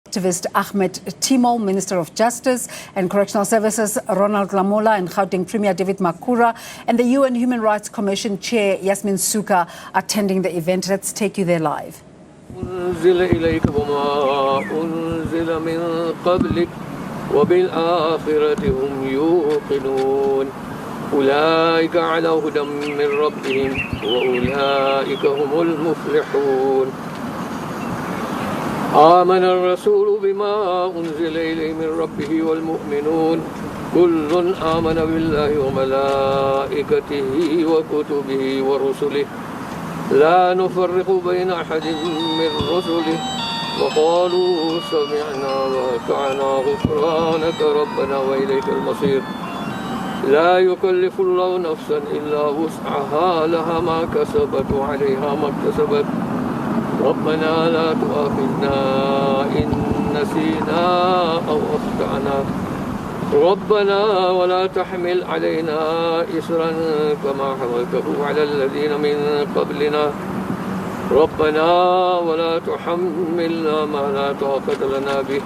Activist Ahmed Timol, Minister of Justice and Correctional Services Ronald Lamola, and Gauteng Premier David Makhura, and the UN Human Rights Commission Chair Yasmin Sooka attending the event. Let's take you there live. أنزل إليك وما أنزل من قبلك وبالآخرة هم يوقنون أولئك على هدى من ربهم وأولئك هم المفلحون آمن الرسول بما أنزل إليه من ربه والمؤمنون كل آمن بالله وملائكته وكتبه ورسله لا نفرق بين أحد من رسله وقالوا سمعنا وأطعنا غفرانك ربنا وإليك المصير لا يكلف الله نفسا إلا وسعها لها ما كسبت وعليها ما اكتسبت ربنا لا تؤاخذنا إن نسينا أو أخطأنا ربنا ولا تحمل علينا إسرا كما حملته على الذين من قبلنا ربنا ولا تحملنا ما لا طاقة لنا به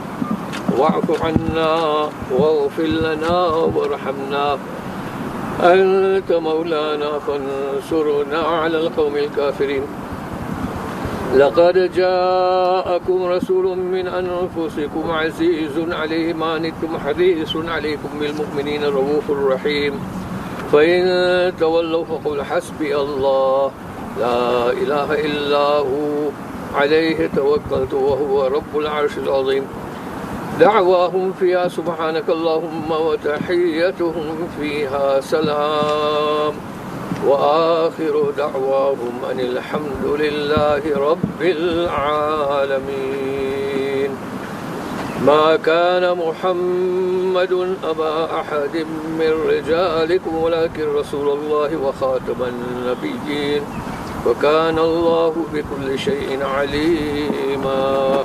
واعف عنا واغفر لنا وارحمنا أنت مولانا فانصرنا على القوم الكافرين لقد جاءكم رسول من أنفسكم عزيز عليه ما عنتم حريص عليكم بالمؤمنين رؤوف رحيم فإن تولوا فقل حسبي الله لا إله إلا هو عليه توكلت وهو رب العرش العظيم دعواهم فيها سبحانك اللهم وتحيتهم فيها سلام وآخر دعواهم أن الحمد لله رب العالمين ما كان محمد أبا أحد من رجالكم ولكن رسول الله وخاتم النبيين وكان الله بكل شيء عليما.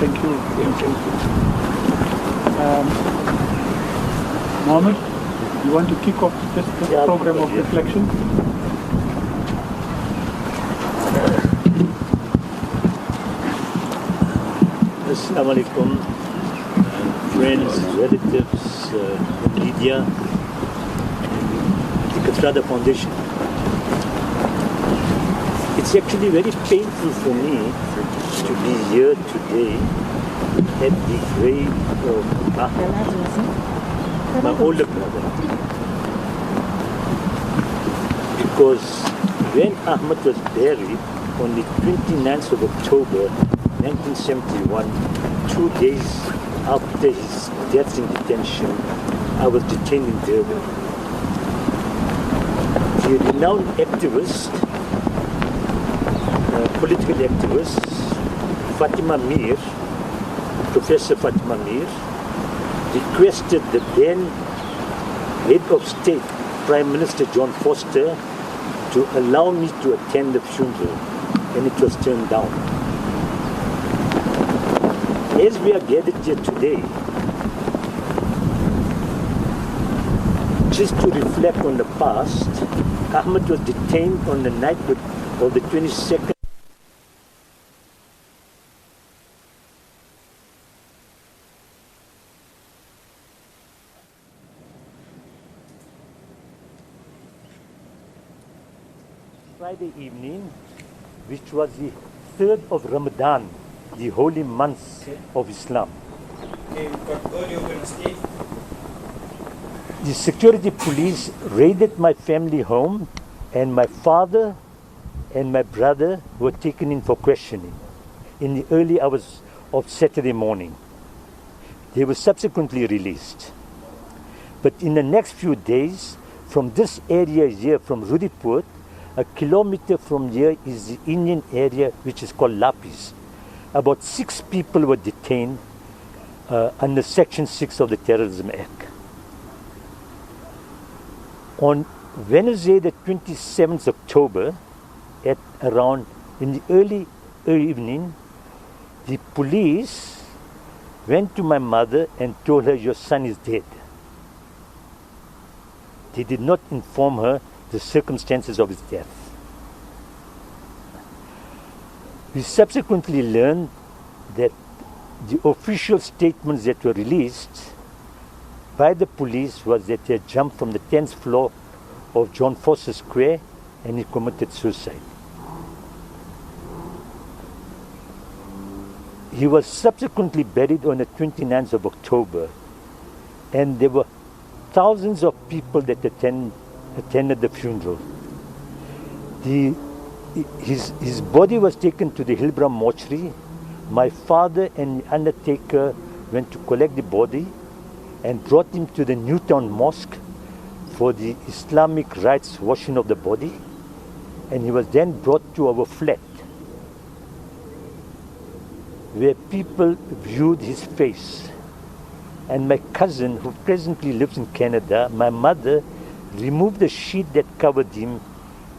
Thank you. Mohammed, you want to kick off this program of reflection? Assalamu alaikum, friends, relatives, media, the Kathrada Foundation. It's actually very painful for me to be here today at the grave of Ahmed, my older brother. Because when Ahmed was buried on the 29th of October 1971, 2 days after his death in detention, I was detained in Durban. The renowned activist, political activist, Fatima Mir, Professor Fatima Mir, requested the then head of state, Prime Minister John Foster, to allow me to attend the funeral, and it was turned down. As we are gathered here today, just to reflect on the past, Ahmed was detained on the night of the 22nd. Friday evening, which was the 3rd of Ramadan, the holy month of Islam. The security police raided my family home, and my father and my brother were taken in for questioning in the early hours of Saturday morning. They were subsequently released. But in the next few days, from this area here, from Rudipur, a kilometer from here is the Indian area which is called Lapis. About 6 people were detained under Section 6 of the Terrorism Act. On Wednesday, the 27th October, at around in the early evening, the police went to my mother and told her, "Your son is dead." They did not inform her the circumstances of his death. We subsequently learned that the official statements that were released by the police was that he had jumped from the 10th floor of John Foster Square and he committed suicide. He was subsequently buried on the 29th of October, and there were thousands of people that attended the funeral. His body was taken to the Hillbrow mortuary. My father and the undertaker went to collect the body and brought him to the Newtown Mosque for the Islamic rites washing of the body, and he was then brought to our flat where people viewed his face. And my cousin, who presently lives in Canada, my mother, removed the sheet that covered him,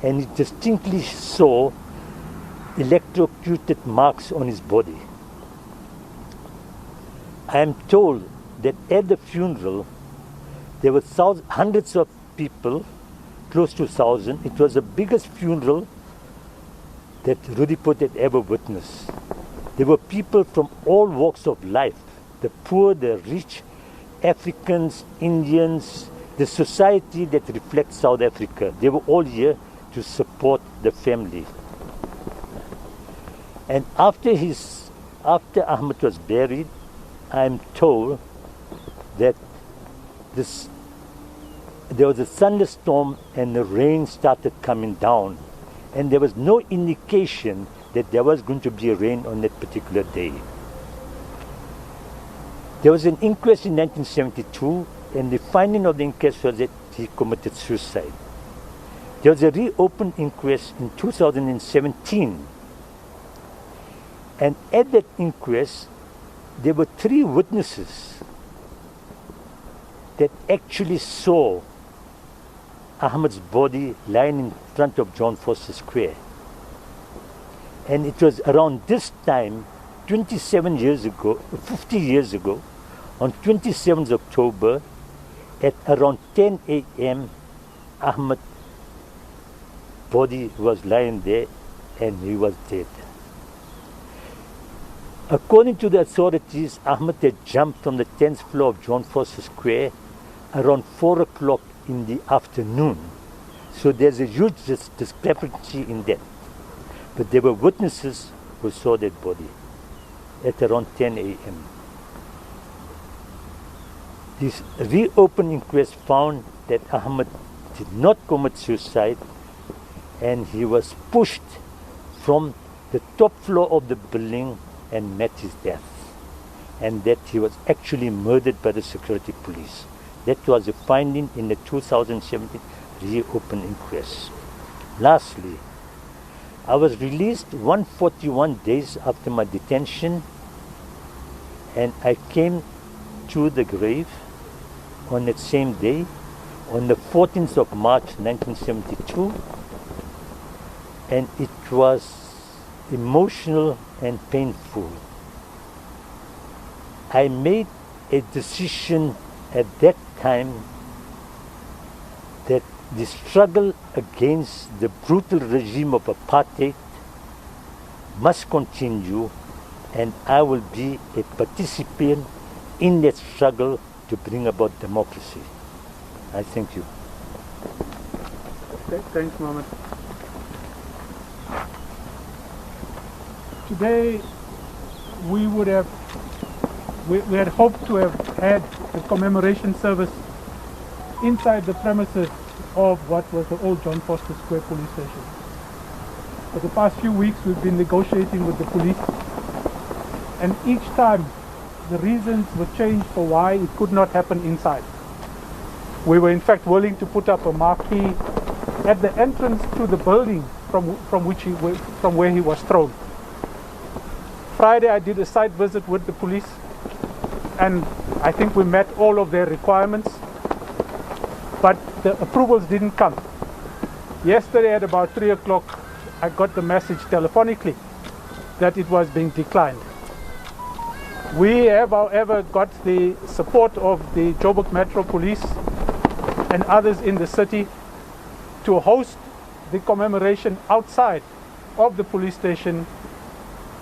and he distinctly saw electrocuted marks on his body. I am told that at the funeral there were hundreds of people, close to 1,000. It was the biggest funeral that Rudiput had ever witnessed. There were people from all walks of life, the poor, the rich, Africans, Indians, the society that reflects South Africa. They were all here to support the family. And after Ahmed was buried, I'm told that there was a thunderstorm and the rain started coming down, and there was no indication that there was going to be rain on that particular day. There was an inquest in 1972, and the finding of the inquest was that he committed suicide. There was a reopened inquest in 2017, and at that inquest there were 3 witnesses that actually saw Ahmed's body lying in front of John Foster Square. And it was around this time, 50 years ago, on 27th October, at around 10 a.m., Ahmed's body was lying there and he was dead. According to the authorities, Ahmed had jumped from the 10th floor of John Foster Square around 4 o'clock in the afternoon. So there's a huge discrepancy in that. But there were witnesses who saw that body at around 10 a.m. This reopened inquest found that Ahmed did not commit suicide, and he was pushed from the top floor of the building and met his death, and that he was actually murdered by the security police. That was a finding in the 2017 reopened inquest. Lastly, I was released 141 days after my detention, and I came to the grave on that same day, on the 14th of March 1972, and it was emotional and painful. I made a decision at that time that the struggle against the brutal regime of apartheid must continue, and I will be a participant in that struggle to bring about democracy. I thank you. Okay, thanks, Mohammed. Today, we had hoped to have had the commemoration service inside the premises of what was the old John Foster Square police station. For the past few weeks, we've been negotiating with the police, and each time the reasons were changed for why it could not happen inside. We were in fact willing to put up a marquee at the entrance to the building from where he was thrown. Friday I did a site visit with the police, and I think we met all of their requirements, but the approvals didn't come. Yesterday at about 3 o'clock I got the message telephonically that it was being declined. We have, however, got the support of the Joburg Metro Police and others in the city to host the commemoration outside of the police station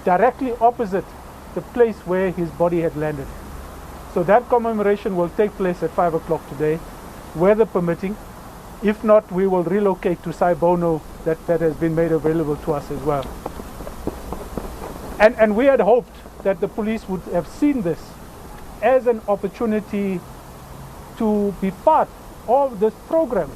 directly opposite the place where his body had landed. So that commemoration will take place at 5 o'clock today, weather permitting. If not, we will relocate to Saibono, that has been made available to us as well. And we had hoped that the police would have seen this as an opportunity to be part of this program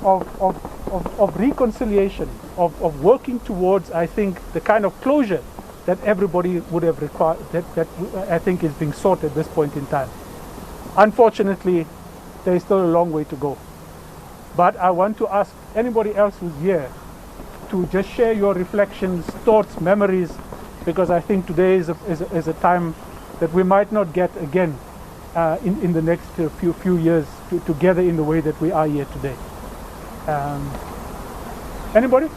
of reconciliation, of working towards, I think, the kind of closure that everybody would have required, that I think is being sought at this point in time. Unfortunately, there is still a long way to go. But I want to ask anybody else who's here to just share your reflections, thoughts, memories, because I think today is a time that we might not get again in the next few years together in the way that we are here today. Anybody?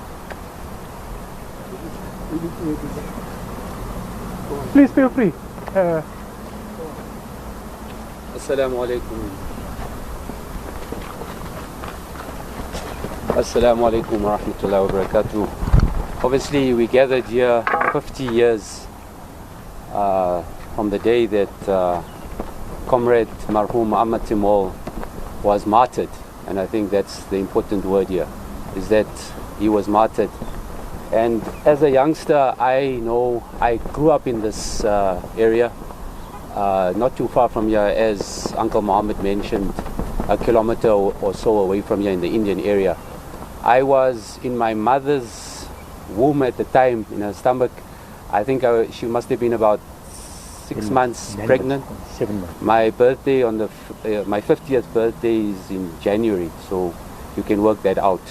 Please feel free. Assalamu alaikum. Assalamu alaikum wa rahmatullahi wa barakatuh. Obviously, we gathered here 50 years from the day that Comrade Marhum Ahmed Timol was martyred. And I think that's the important word here, is that he was martyred. And as a youngster, I know I grew up in this area, not too far from here, as Uncle Mohammed mentioned, a kilometer or so away from here in the Indian area. I was in my mother's womb at the time, in her stomach. I think she must have been about 6 months pregnant. 7 months. My birthday on my 50th birthday is in January, so you can work that out.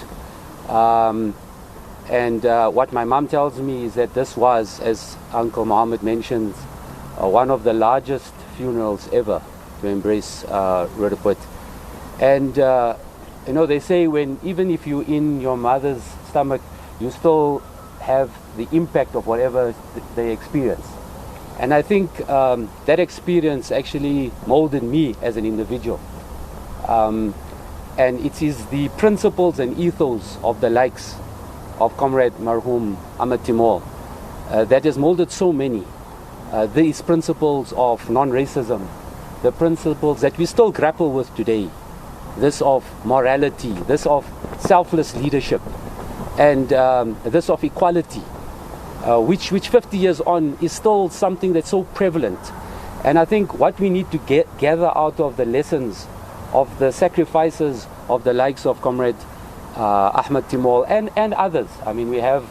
And what my mom tells me is that this was, as Uncle Mohammed mentioned, one of the largest funerals ever to embrace Rudaput. And you know, they say even if you're in your mother's stomach, you still have the impact of whatever they experience. And I think that experience actually molded me as an individual. And it is the principles and ethos of the likes of Comrade Marhum Ahmed Timol that has molded so many. These principles of non-racism, the principles that we still grapple with today, this of morality, this of selfless leadership, and this of equality, which 50 years on is still something that's so prevalent. And I think what we need to gather out of the lessons of the sacrifices of the likes of Comrade Ahmed Timol and others. I mean, we have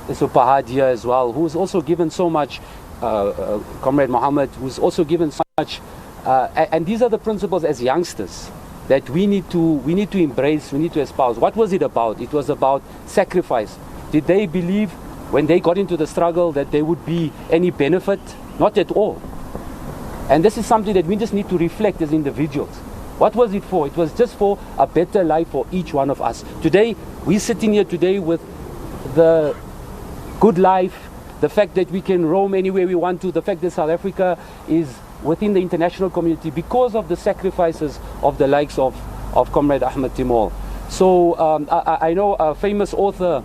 Isupahad here as well, who's also given so much, Comrade Mohammed, who's also given so much, and these are the principles as youngsters that we need to embrace, we need to espouse. What was it about? It was about sacrifice. Did they believe when they got into the struggle that there would be any benefit? Not at all. And this is something that we just need to reflect as individuals. What was it for? It was just for a better life for each one of us. Today, we're sitting here today with the good life, the fact that we can roam anywhere we want to, the fact that South Africa is within the international community because of the sacrifices of the likes of Comrade Ahmed Timol. So I know a famous author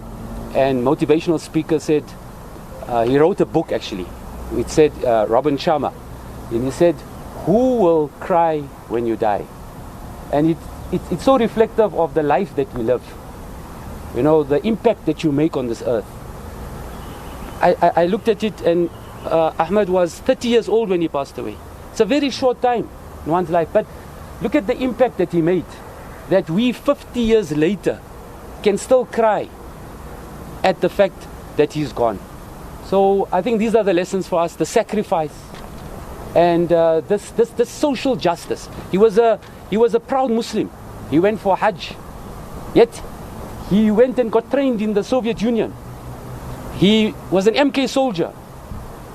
and motivational speaker said, he wrote a book actually. It said, Robin Sharma, and he said, who will cry when you die? And it's so reflective of the life that we live. You know, the impact that you make on this earth. I looked at it, and Ahmed was 30 years old when he passed away. It's a very short time in one's life, but look at the impact that he made. That we 50 years later can still cry at the fact that he's gone. So I think these are the lessons for us: the sacrifice and this social justice. He was a proud Muslim. He went for Hajj, yet he went and got trained in the Soviet Union. He was an MK soldier,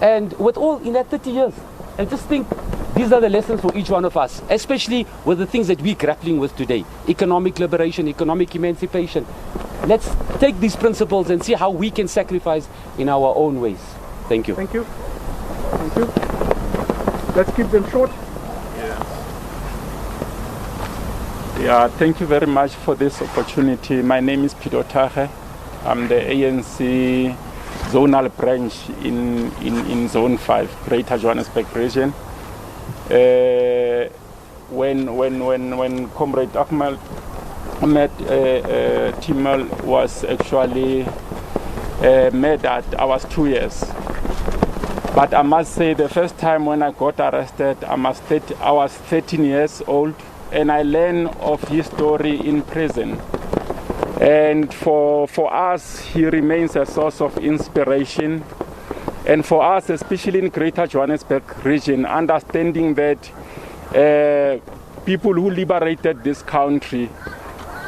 and with all in that 30 years. I just think these are the lessons for each one of us, especially with the things that we're grappling with today: economic liberation, economic emancipation. Let's take these principles and see how we can sacrifice in our own ways. Thank you. Thank you. Thank you. Let's keep them short. Yeah, thank you very much for this opportunity. My name is Peter Tage. I'm the ANC zonal branch in Zone 5, Greater Johannesburg region. When Comrade Ahmed Timol was actually murdered, I was 2 years. But I must say, the first time when I got arrested, I was 13 years old, and I learned of his story in prison. And for us, he remains a source of inspiration. And for us, especially in Greater Johannesburg region, understanding that people who liberated this country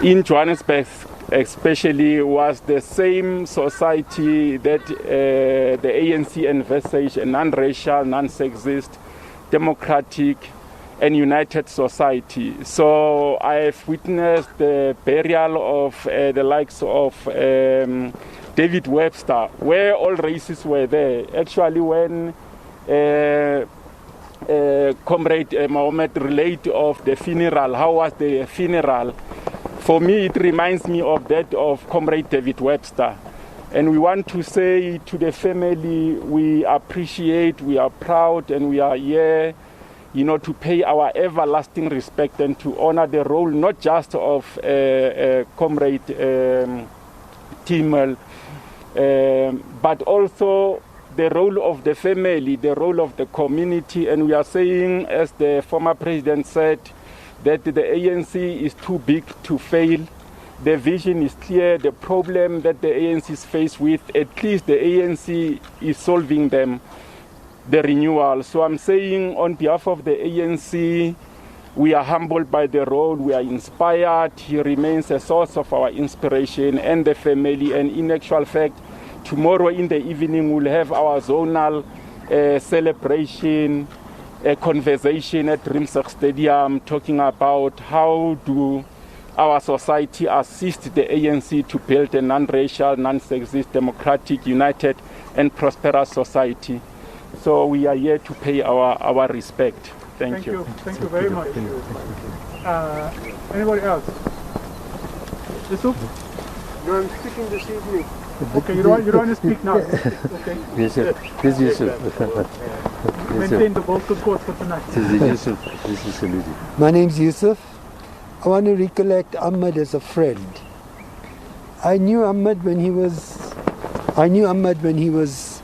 in Johannesburg especially was the same society that the ANC envisaged, a non-racial, non-sexist, democratic and united society. So I have witnessed the burial of the likes of David Webster, where all races were there. Actually, when Comrade Mohammed relate of the funeral, how was the funeral? For me, it reminds me of that of Comrade David Webster. And we want to say to the family, we appreciate, we are proud, and we are here, to pay our everlasting respect and to honor the role not just of Comrade Timol, but also the role of the family, the role of the community. And we are saying, as the former president said, that the ANC is too big to fail. The vision is clear. The problem that the ANC is faced with, at least the ANC is solving them, the renewal. So I'm saying on behalf of the ANC, we are humbled by the role, we are inspired. He remains a source of our inspiration and the family. And in actual fact, tomorrow in the evening, we'll have our zonal celebration, a conversation at Rimsek Stadium talking about how do our society assist the ANC to build a non-racial, non-sexist, democratic, united and prosperous society. So we are here to pay our respect. Thank you. Thank you very much. Anybody else? Yusuf? No, I'm speaking this evening. Okay, you don't want to speak now. Okay. Yes, sir. This is Yusuf. Maintain the vocal cords for tonight. This is Yusuf. This is Saludi. My name's Yusuf. I want to recollect Ahmed as a friend. I knew Ahmed when he was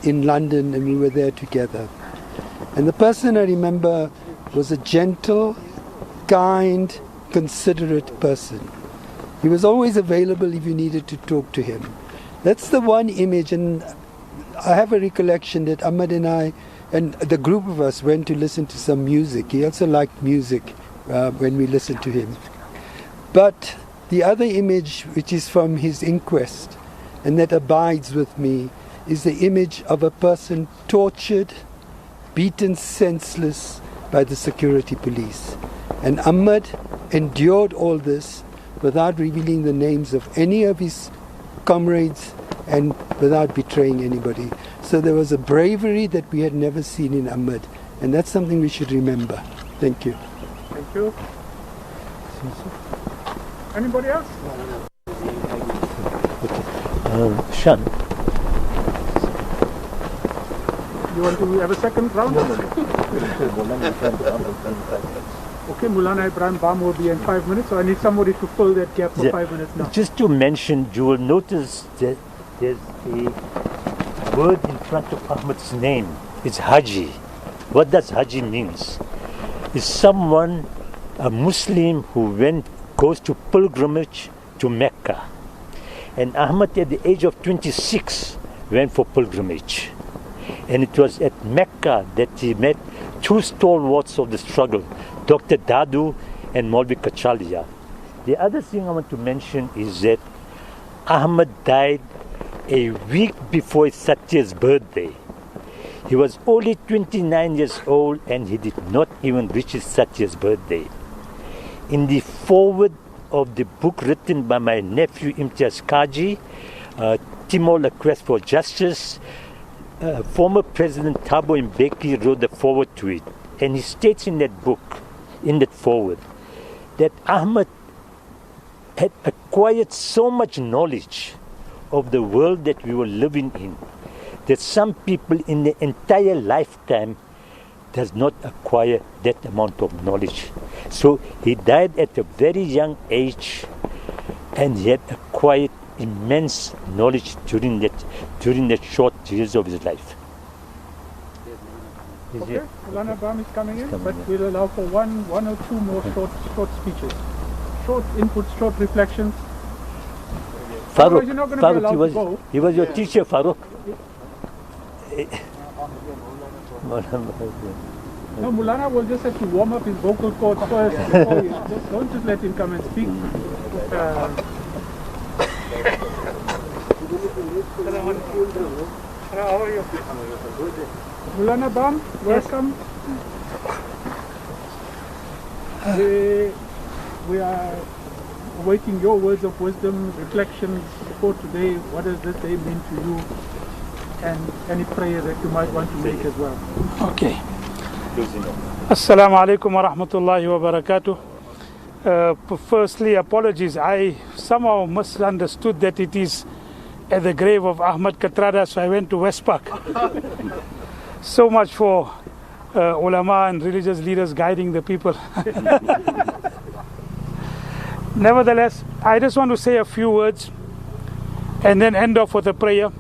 in London and we were there together. And the person I remember was a gentle, kind, considerate person. He was always available if you needed to talk to him. That's the one image, and I have a recollection that Ahmed and I and the group of us went to listen to some music. He also liked music when we listened to him. But the other image, which is from his Inquest, and that abides with me, is the image of a person tortured, beaten senseless by the security police. And Ahmed endured all this without revealing the names of any of his comrades and without betraying anybody. So there was a bravery that we had never seen in Ahmed, and that's something we should remember. Thank you. Thank you. Anybody else? Shan. You want to have a second round? Okay, Mulana Ibrahim Bam will be in 5 minutes, so I need somebody to fill that gap for 5 minutes now. Just to mention, you will notice that there's a word in front of Ahmed's name. It's Haji. What does Haji means? It's someone, a Muslim who goes to pilgrimage to Mecca. And Ahmed at the age of 26 went for pilgrimage. And it was at Mecca that he met two stalwarts of the struggle, Dr. Dadu and Maulvi Kachalia. The other thing I want to mention is that Ahmed died a week before his 30th birthday. He was only 29 years old and he did not even reach his 30th birthday. In the foreword of the book written by my nephew Imtiaz Kaji, Timol, A Quest for Justice, former President Thabo Mbeki wrote the foreword to it. And he states in that book, in that foreword, that Ahmed had acquired so much knowledge of the world that we were living in, that some people in their entire lifetime does not acquire that amount of knowledge. So he died at a very young age, and he had acquired immense knowledge during that short years of his life. Okay, Mulana Bam is coming in, but we'll allow for one or two more short speeches. Short inputs, short reflections. Farouk, You're not going to be allowed to go. he was your teacher, Farouk. No, Mulana will just have to warm up his vocal cords first. Before don't just let him come and speak. How are you? Mulana Bam, welcome. We are awaiting your words of wisdom, reflections for today. What does this day mean to you? And any prayer that you might want to make as well. Okay. Assalamu alaikum wa rahmatullahi wa barakatuh. Firstly, apologies. I somehow misunderstood that it is at the grave of Ahmed Kathrada, so I went to West Park. So much for ulama and religious leaders guiding the people. Nevertheless, I just want to say a few words and then end off with a prayer.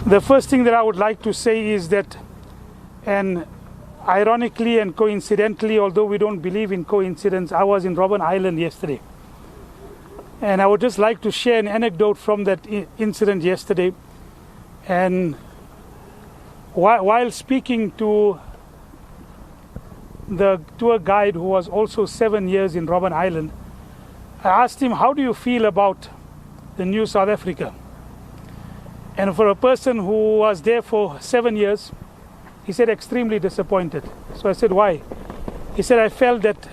The first thing that I would like to say is that, and ironically and coincidentally, although we don't believe in coincidence, I was in Robben Island yesterday. And I would just like to share an anecdote from that incident yesterday. And while speaking to the tour guide, who was also 7 years in Robben Island, I asked him, how do you feel about the new South Africa? And for a person who was there for 7 years, he said extremely disappointed. So I said, why? He said, I felt that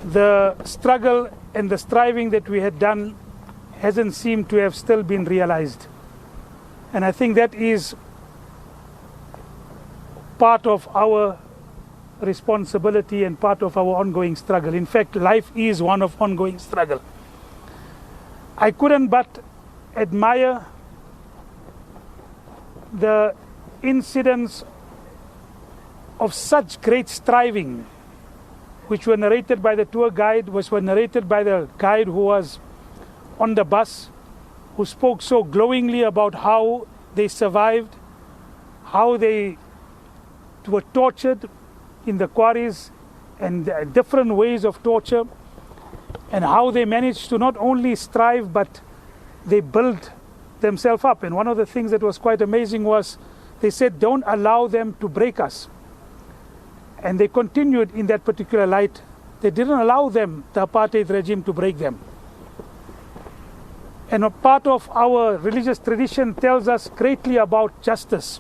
the struggle and the striving that we had done hasn't seemed to have still been realized. And I think that is part of our responsibility and part of our ongoing struggle. In fact, life is one of ongoing struggle. I couldn't but admire the incidents of such great striving, which were narrated by the tour guide, which were narrated by the guide who was on the bus, who spoke so glowingly about how they survived, how they were tortured in the quarries and different ways of torture, and how they managed to not only strive, but they built themselves up. And one of the things that was quite amazing was they said, don't allow them to break us. And they continued in that particular light. They didn't allow them, the apartheid regime, to break them. And a part of our religious tradition tells us greatly about justice.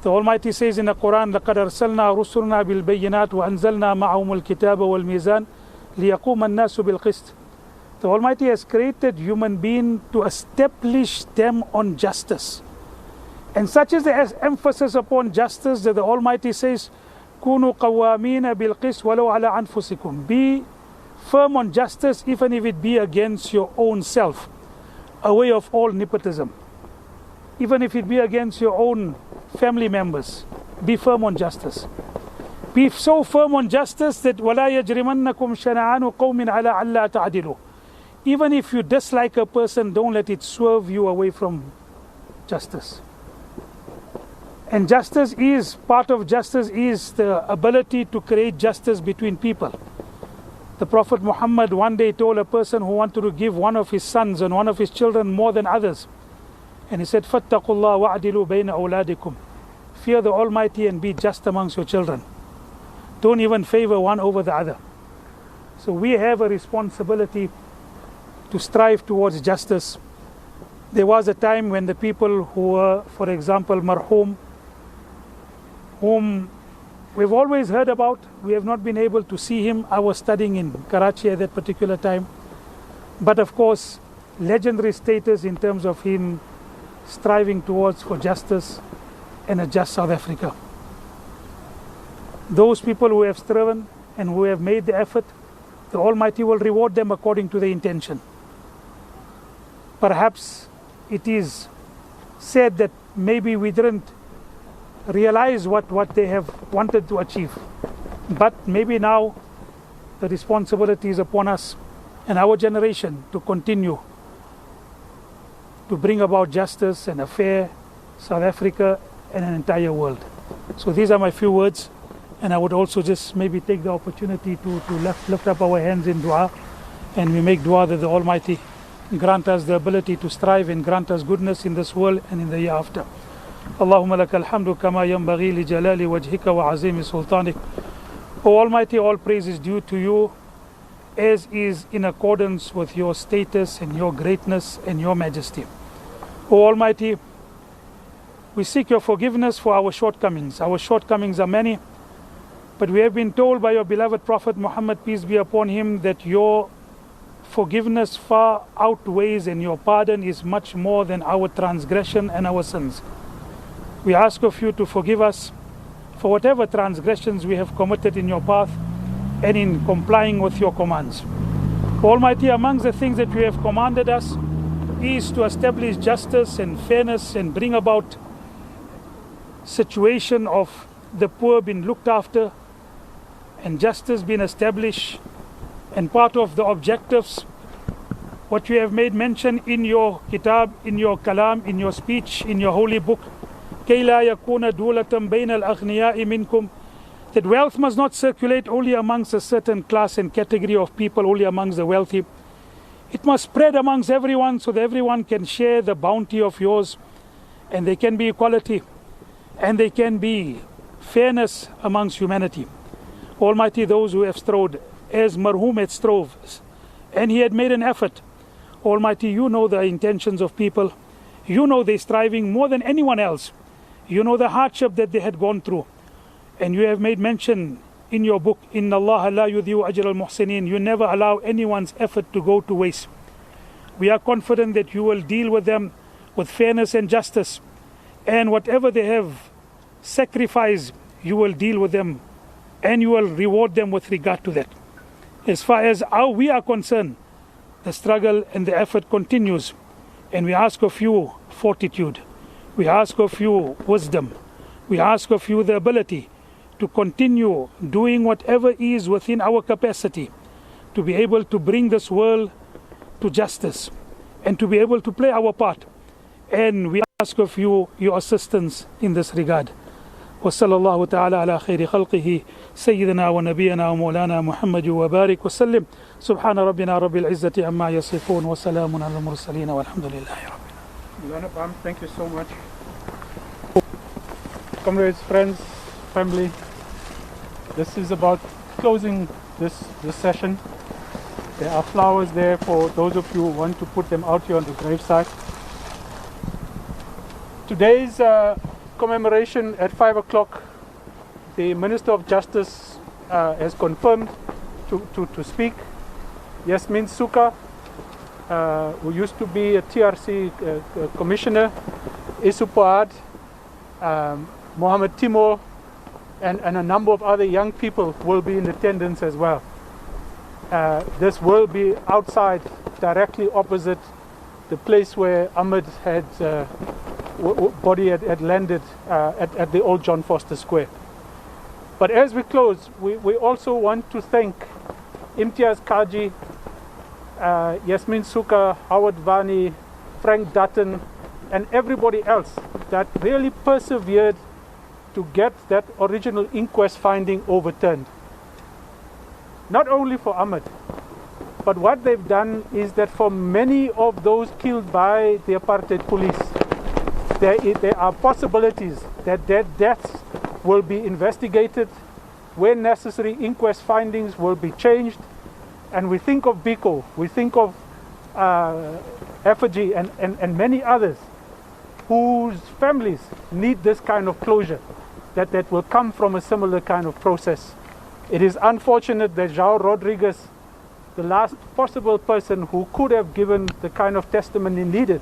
The Almighty says in the Quran, لَقَدْ أَرْسَلْنَا رُسُلْنَا بِالْبَيِّنَاتِ وَأَنزَلْنَا مَعَهُمُ الْكِتَابَ وَالْمِيزَانَ لِيَقُومَ النَّاسُ بِالْقِسْطِ. The Almighty has created human beings to establish them on justice. And such is the emphasis upon justice that the Almighty says, كُونُوا قَوَّامِينَ بِالْقِسْطِ وَلَوْ عَلَىٰ أَنفُسِكُمْ. Be firm on justice, even if it be against your own self. Away of all nepotism. Even if it be against your own family members. Be firm on justice. Be so firm on justice that وَلَا يَجْرِمَنَّكُمْ شَنَعَانُ قَوْمٍ عَلَىٰ أَلَّا تَعْدِلُوا. Even if you dislike a person, don't let it swerve you away from justice. And justice is, part of justice is the ability to create justice between people. The Prophet Muhammad one day told a person who wanted to give one of his sons and one of his children more than others. And he said, فَاتَّقُوا اللَّهَ وَأَعْدِلُوا بَيْنَ أَوْلَادِكُمْ. Fear the Almighty and be just amongst your children. Don't even favor one over the other. So we have a responsibility to strive towards justice. There was a time when the people who were, for example, marhum, whom we've always heard about, we have not been able to see him. I was studying in Karachi at that particular time. But of course, legendary status in terms of him striving towards for justice and a just South Africa. Those people who have striven and who have made the effort, the Almighty will reward them according to their intention. Perhaps it is said that maybe we didn't realize what they have wanted to achieve. But maybe now the responsibility is upon us and our generation to continue to bring about justice and a fair South Africa and an entire world. So these are my few words, and I would also just maybe take the opportunity to lift up our hands in dua, and we make dua that the Almighty grant us the ability to strive and grant us goodness in this world and in the year after. Allahumma laka alhamdu kama yanbaghi li jalali wajhika wa azimi sultanik. O Almighty, all praise is due to you, as is in accordance with your status and your greatness and your majesty. O Almighty, we seek your forgiveness for our shortcomings. Our shortcomings are many, but we have been told by your beloved Prophet Muhammad, peace be upon him, that your forgiveness far outweighs and your pardon is much more than our transgression and our sins. We ask of you to forgive us for whatever transgressions we have committed in your path and in complying with your commands. Almighty, amongst the things that you have commanded us is to establish justice and fairness and bring about situation of the poor being looked after and justice being established. And part of the objectives, what you have made mention in your kitab, in your kalam, in your speech, in your holy book, كَيْ لَا يَكُونَ دُولَةً بَيْنَ الْأَغْنِيَاءِ مِنْكُمْ, that wealth must not circulate only amongst a certain class and category of people, only amongst the wealthy. It must spread amongst everyone so that everyone can share the bounty of yours, and there can be equality and there can be fairness amongst humanity. Almighty, those who have strove as Marhum had strove and he had made an effort. Almighty, you know the intentions of people. You know they're striving more than anyone else. You know the hardship that they had gone through. And you have made mention in your book, Inna Allah la yudhi'u ajra al-muhsinin. You never allow anyone's effort to go to waste. We are confident that you will deal with them with fairness and justice. And whatever they have sacrificed, you will deal with them and you will reward them with regard to that. As far as how we are concerned, the struggle and the effort continues. And we ask of you fortitude. We ask of you wisdom. We ask of you the ability to continue doing whatever is within our capacity to be able to bring this world to justice and to be able to play our part. And we ask of you your assistance in this regard. وصلى الله تعالى على خير خلقه سيدنا ونبينا ومولانا محمد وبارك وسلم سبحان ربنا رب العزة عما يصفون وسلام على المرسلين والحمد لله رب العالمين. Thank you so much. Comrades, friends, family, this is about closing this session. There are flowers there for those of you who want to put them out here on the graveside. Today's commemoration at 5 o'clock, the Minister of Justice has confirmed to speak. Yasmin Sooka, who used to be a TRC commissioner, Isupaad, Ahmed Timol, and a number of other young people will be in attendance as well. This will be outside, directly opposite the place where Ahmed had body had landed at the old John Foster Square. But as we close, we also want to thank Imtiaz Kaji, Yasmin Sooka, Howard Vani, Frank Dutton, and everybody else that really persevered to get that original inquest finding overturned. Not only for Ahmed, but what they've done is that for many of those killed by the apartheid police, there are possibilities that their deaths will be investigated. When necessary, inquest findings will be changed. And we think of Biko, we think of Effigy and many others whose families need this kind of closure that will come from a similar kind of process. It is unfortunate that João Rodrigues, the last possible person who could have given the kind of testimony needed,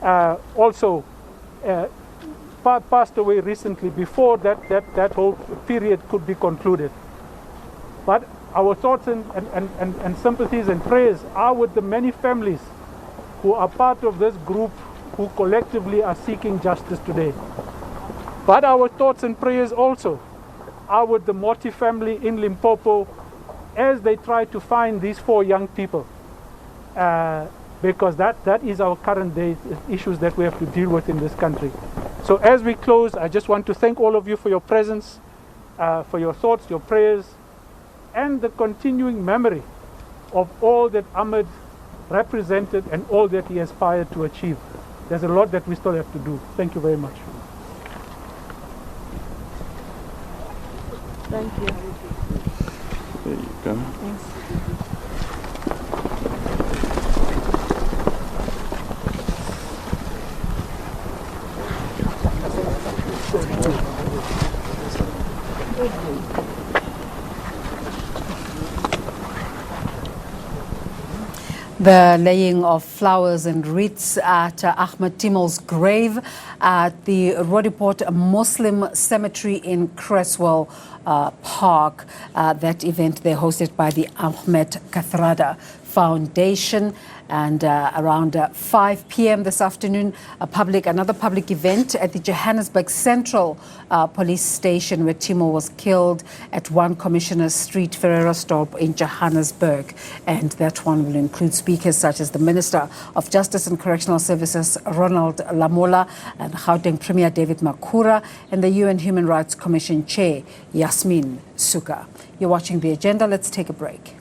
also passed away recently before that whole period could be concluded. But our thoughts and sympathies and prayers are with the many families who are part of this group who collectively are seeking justice today. But our thoughts and prayers also are with the Moti family in Limpopo as they try to find these 4 young people. Because that is our current day issues that we have to deal with in this country. So as we close, I just want to thank all of you for your presence, for your thoughts, your prayers, and the continuing memory of all that Ahmed represented and all that he aspired to achieve. There's a lot that we still have to do. Thank you very much. Thank you. There you go. Thanks. The laying of flowers and wreaths at Ahmed Timol's grave at the Rodiport Muslim Cemetery in Creswell Park. That event they hosted by the Ahmed Kathrada Foundation. And around 5 p.m. this afternoon, another public event at the Johannesburg Central Police Station, where Timol was killed at 1 Commissioner Street, Ferreira Stop in Johannesburg. And that one will include speakers such as the Minister of Justice and Correctional Services, Ronald Lamola, and Gauteng Premier David Makhura, and the UN Human Rights Commission Chair, Yasmin Sooka. You're watching The Agenda. Let's take a break.